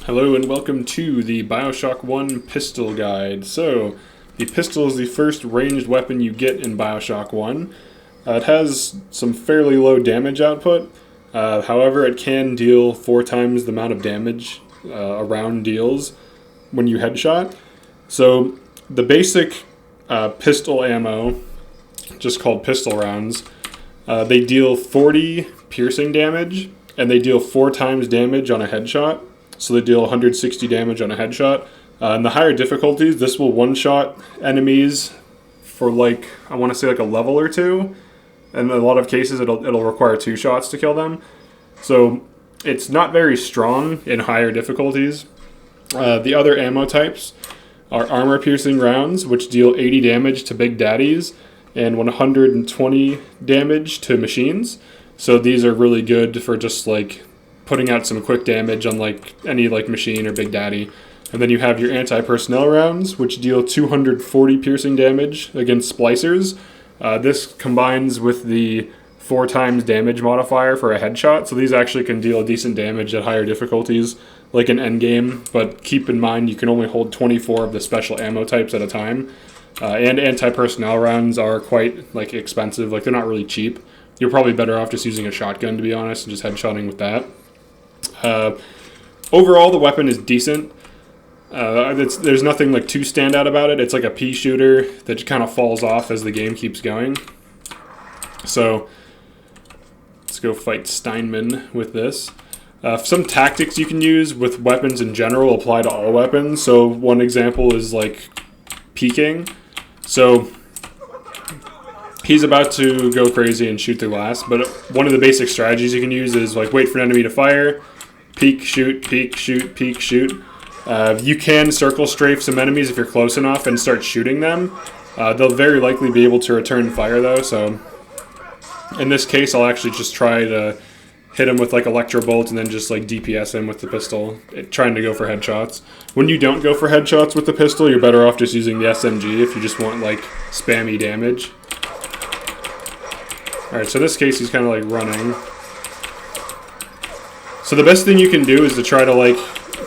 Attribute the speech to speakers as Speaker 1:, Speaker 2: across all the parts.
Speaker 1: Hello and welcome to the Bioshock 1 pistol guide. So, the pistol is the first ranged weapon you get in Bioshock 1. It has some fairly low damage output. However, it can deal 4 times the amount of damage a round deals when you headshot. So, the basic pistol ammo, just called pistol rounds, they deal 40 piercing damage, and they deal 4 times damage on a headshot. So they deal 160 damage on a headshot. In the higher difficulties, this will one-shot enemies for I want to say a level or two. And in a lot of cases, it'll require 2 shots to kill them. So it's not very strong in higher difficulties. The other ammo types are armor-piercing rounds, which deal 80 damage to big daddies and 120 damage to machines. So these are really good for just putting out some quick damage on any machine or big daddy. And then you have your anti-personnel rounds, which deal 240 piercing damage against splicers. This combines with the 4 times damage modifier for a headshot, so these actually can deal decent damage at higher difficulties, like an endgame, but keep in mind you can only hold 24 of the special ammo types at a time. And anti-personnel rounds are quite expensive, they're not really cheap. You're probably better off just using a shotgun, to be honest, and just headshotting with that. Overall, the weapon is decent. There's nothing too standout about it. It's like a pea shooter that kind of falls off as the game keeps going. So let's go fight Steinman with this. Some tactics you can use with weapons in general apply to all weapons. So one example is peeking. So he's about to go crazy and shoot through glass, but one of the basic strategies you can use is wait for an enemy to fire, peek, shoot, peek, shoot, peek, shoot. You can circle strafe some enemies if you're close enough and start shooting them. They'll very likely be able to return fire though, so in this case I'll actually just try to hit him with electro bolt and then just DPS him with the pistol, trying to go for headshots. When you don't go for headshots with the pistol, you're better off just using the SMG if you just want spammy damage. Alright, so in this case he's kind of running. So the best thing you can do is to try to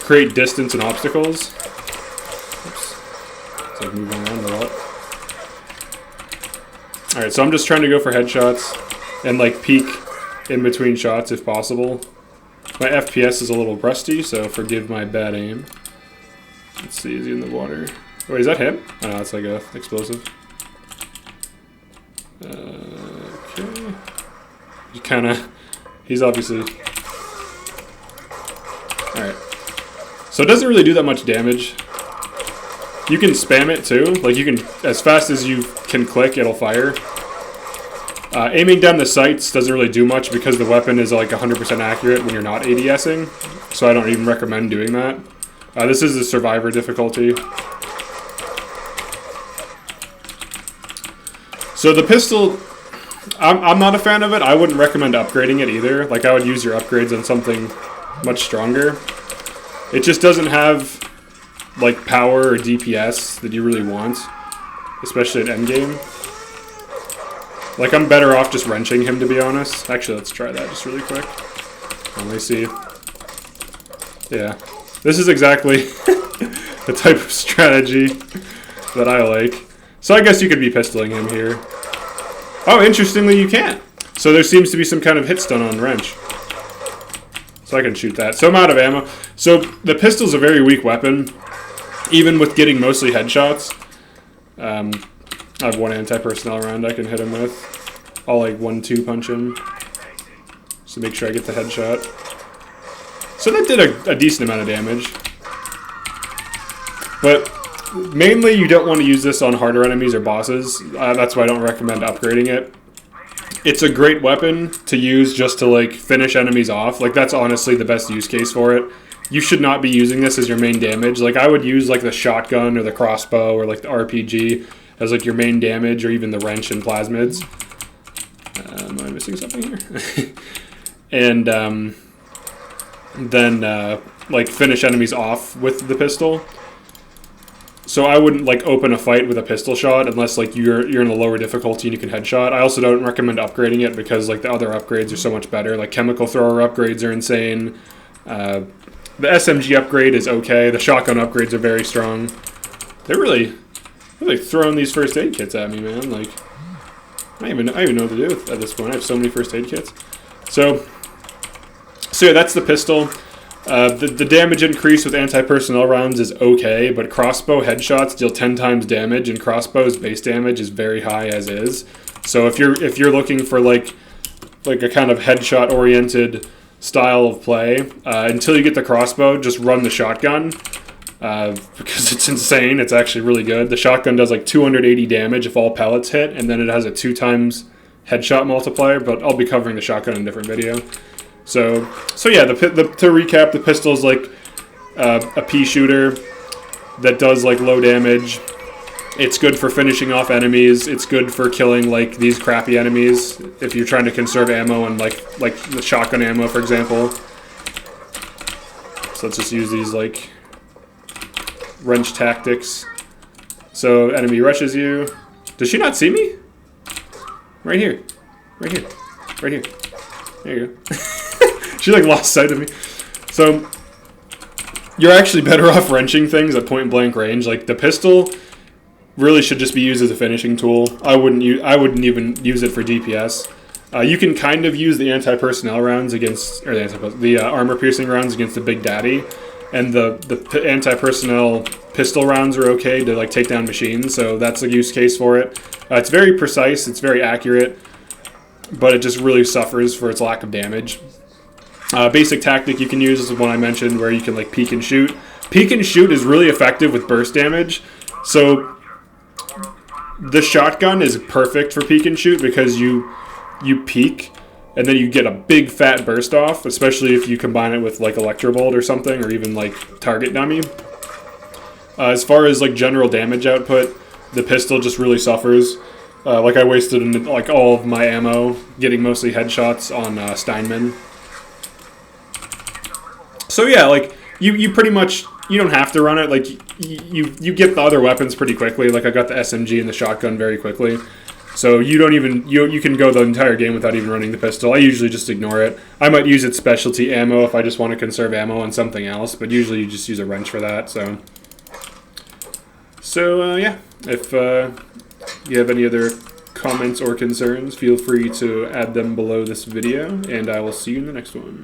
Speaker 1: create distance and obstacles. Oops. It's moving around a lot. Alright, so I'm just trying to go for headshots and peek in between shots if possible. My FPS is a little rusty, so forgive my bad aim. Let's see, is he in the water? Wait, is that him? Oh, no, that's a explosive. Okay. He's obviously... Alright. So it doesn't really do that much damage. You can spam it too. You can, as fast as you can click, it'll fire. Aiming down the sights doesn't really do much because the weapon is 100% accurate when you're not ADSing. So I don't even recommend doing that. This is the survivor difficulty. So the pistol, I'm not a fan of it. I wouldn't recommend upgrading it either. I would use your upgrades on something much stronger. It just doesn't have power or DPS that you really want, especially at endgame. I'm better off just wrenching him, to be honest. Actually, let's try that just really quick. Let me see. Yeah, this is exactly the type of strategy that I like. So I guess you could be pistoling him here. Oh, interestingly, you can't. So there seems to be some kind of hit stun on wrench. So I can shoot that. So I'm out of ammo. So the pistol's a very weak weapon, even with getting mostly headshots. I have one anti-personnel round I can hit him with. I'll 1-2 punch him. Just to make sure I get the headshot. So that did a decent amount of damage. But mainly you don't want to use this on harder enemies or bosses. That's why I don't recommend upgrading it. It's a great weapon to use just to finish enemies off. That's honestly the best use case for it. You should not be using this as your main damage. I would use the shotgun or the crossbow or the RPG as your main damage, or even the wrench and plasmids. Am I missing something here? And then finish enemies off with the pistol. So I wouldn't open a fight with a pistol shot unless you're in a lower difficulty and you can headshot. I also don't recommend upgrading it because the other upgrades are so much better. Chemical thrower upgrades are insane. The SMG upgrade is okay. The shotgun upgrades are very strong. They're really throwing these first aid kits at me, man. Like, I don't even know what to do at this point. I have so many first aid kits. So yeah, that's the pistol. The damage increase with anti-personnel rounds is okay, but crossbow headshots deal 10 times damage, and crossbow's base damage is very high as is. So if you're looking for like a kind of headshot-oriented style of play, until you get the crossbow, just run the shotgun. Because it's insane. It's actually really good. The shotgun does like 280 damage if all pellets hit, and then it has a 2 times headshot multiplier, but I'll be covering the shotgun in a different video. So yeah, to recap, the pistol is like a pea shooter that does like low damage. It's good for finishing off enemies. It's good for killing like these crappy enemies if you're trying to conserve ammo and like the shotgun ammo, for example. So let's just use these like wrench tactics. So enemy rushes you. Does she not see me? Right here. Right here. Right here. There you go. She like lost sight of me. So you're actually better off wrenching things at point blank range. Like the pistol really should just be used as a finishing tool. I wouldn't even use it for DPS. You can kind of use the anti-personnel rounds against, or the armor-piercing rounds against the Big Daddy, and the anti-personnel pistol rounds are okay to like take down machines. So that's a use case for it. It's very precise. It's very accurate, but it just really suffers for its lack of damage. Basic tactic you can use is the one I mentioned, where you can like peek and shoot. Peek and shoot is really effective with burst damage. So the shotgun is perfect for peek and shoot because you peek and then you get a big fat burst off, especially if you combine it with like Electrobolt or something, or even like Target Dummy. As far as like general damage output, the pistol just really suffers. Like I wasted like all of my ammo getting mostly headshots on Steinman. So yeah, like you pretty much, you don't have to run it. Like you get the other weapons pretty quickly. Like I got the SMG and the shotgun very quickly. So you don't even, you can go the entire game without even running the pistol. I usually just ignore it. I might use its specialty ammo if I just want to conserve ammo on something else, but usually you just use a wrench for that. So yeah, if you have any other comments or concerns, feel free to add them below this video, and I will see you in the next one.